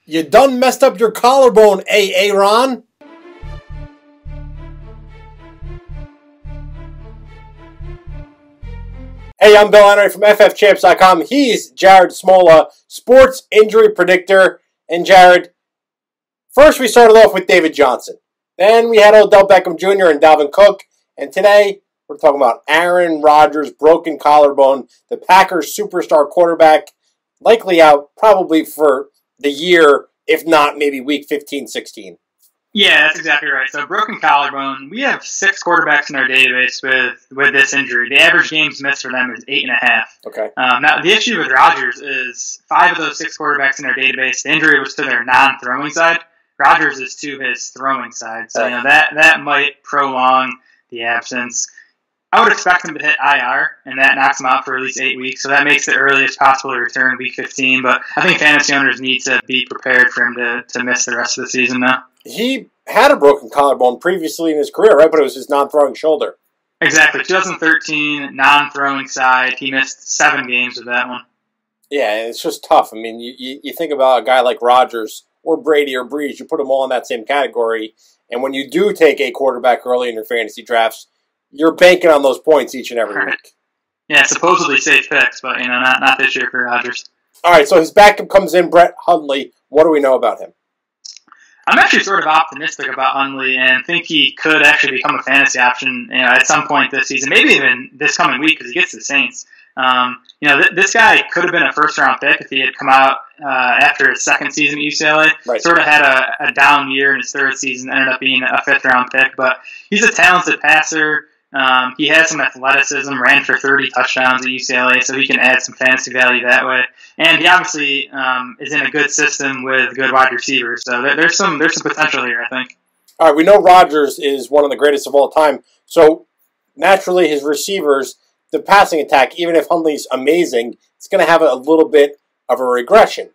You done messed up your collarbone, Ron. Hey, I'm Bill Enright from FFChamps.com. He's Jared Smola, sports injury predictor. And Jared, first we started off with David Johnson. Then we had Odell Beckham Jr. and Dalvin Cook. And today we're talking about Aaron Rodgers, broken collarbone, the Packers superstar quarterback, likely out probably for the year, if not maybe week 15, 16. Yeah, that's exactly right. So broken collarbone, we have 6 quarterbacks in our database with this injury. The average games missed for them is 8.5. Okay. Now, the issue with Rodgers is 5 of those 6 quarterbacks in our database, the injury was to their non-throwing side. Rodgers is to his throwing side. So, that might prolong the absence. I would expect him to hit IR, and that knocks him out for at least 8 weeks. So that makes the earliest possible return week 15. But I think fantasy owners need to be prepared for him to miss the rest of the season now. He had a broken collarbone previously in his career, right? But it was his non-throwing shoulder. Exactly. 2013, non-throwing side. He missed 7 games with that one. Yeah, it's just tough. I mean, you think about a guy like Rodgers or Brady or Breeze, you put them all in that same category. And when you do take a quarterback early in your fantasy drafts, you're banking on those points each and every week. Yeah, supposedly safe picks, but not this year for Rodgers. All right, so his backup comes in, Brett Hundley. What do we know about him? I'm actually sort of optimistic about Hundley and think he could actually become a fantasy option at some point this season, maybe even this coming week because he gets the Saints. This guy could have been a first-round pick if he had come out after his second season at UCLA. Right. Sort of had a down year in his third season, ended up being a fifth-round pick. But he's a talented passer. He has some athleticism, ran for 30 touchdowns at UCLA, so he can add some fantasy value that way. And he obviously is in a good system with good wide receivers. So there's some potential here, I think. All right, we know Rodgers is one of the greatest of all time. So naturally, his receivers, the passing attack, even if Hundley's amazing, it's going to have a little bit of a regression.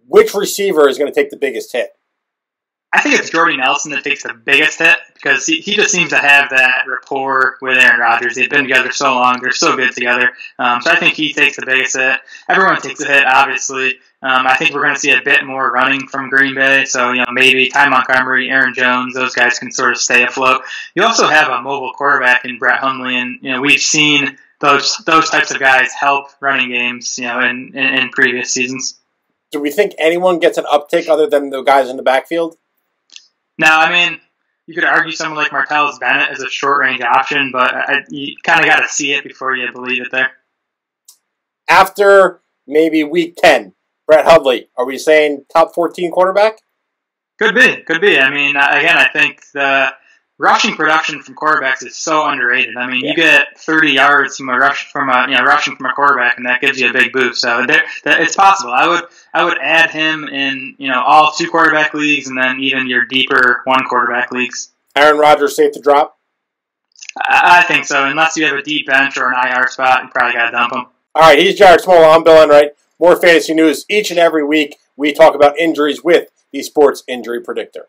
Which receiver is going to take the biggest hit? I think it's Jordy Nelson that takes the biggest hit because he just seems to have that rapport with Aaron Rodgers. They've been together so long. They're so good together. So I think he takes the biggest hit. Everyone takes a hit, obviously. I think we're going to see a bit more running from Green Bay. So, maybe Ty Montgomery, Aaron Jones, those guys can sort of stay afloat. You also have a mobile quarterback in Brett Hundley, and we've seen those types of guys help running games, in previous seasons. Do we think anyone gets an uptick other than the guys in the backfield? Now, you could argue someone like Martellus Bennett is a short-range option, but you kind of got to see it before you believe it there. After maybe week 10, Brett Hundley, are we saying top 14 quarterback? Could be. Again, I think the rushing production from quarterbacks is so underrated. You get 30 yards from rushing from a quarterback, and that gives you a big boost. So it's possible. I would add him in all 2 quarterback leagues, and then even your deeper 1 quarterback leagues. Aaron Rodgers safe to drop? I think so. Unless you have a deep bench or an IR spot, you probably got to dump him. All right, he's Jared Smola. I'm Bill Enright. More fantasy news each and every week. We talk about injuries with the Sports Injury Predictor.